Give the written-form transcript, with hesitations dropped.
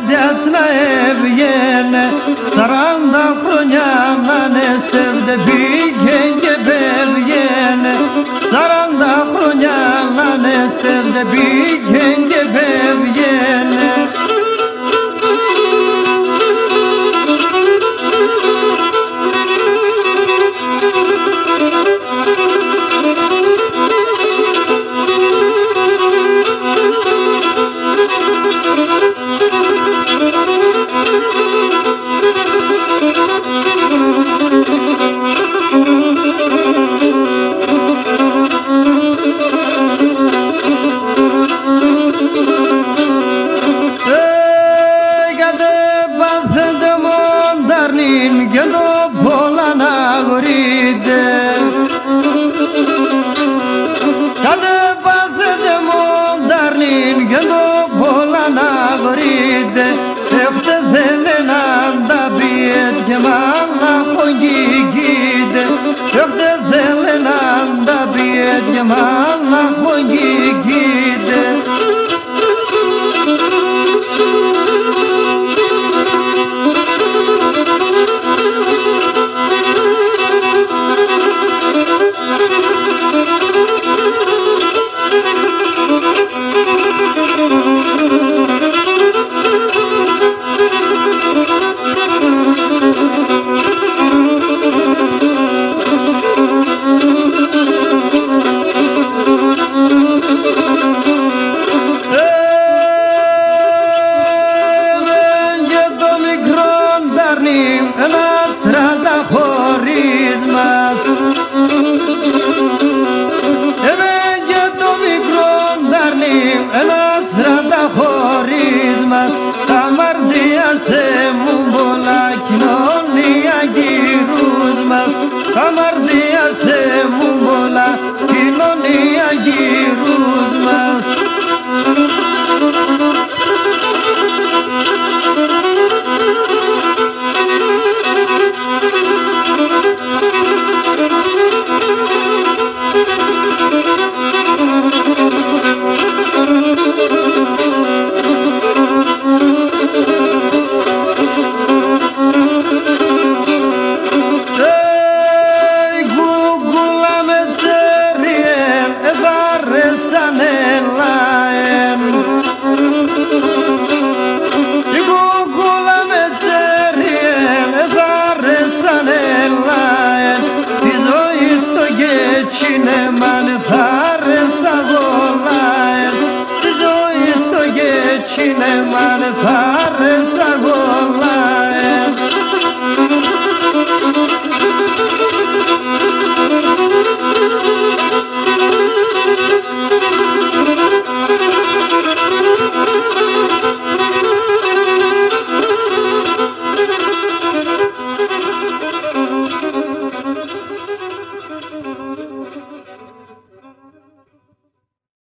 μάτια να έβγαινε 40 χρόνια να ανέστευτε πήγε και πέβγαινε 40 χρόνια να ανέστευτε πήγε και πέβγαινε. Και το πολλά να αγορείτε Κάτε πάθετε μοντάρνιν και το πολλά να αγορείτε Έχτε θέλε να τα πιέτ και μάνα χογγικείτε Έχτε θέλε να τα πιέτ και μάνα χογγικείτε. Ένα στράτα χωρίς μας και το μικρό νταρνί ένα στράτα χωρίς μας αμαρτίασε μου πολλά κοινωνία γύρους μας αμαρτίασε μου πολλά κοινωνία γύρους μας.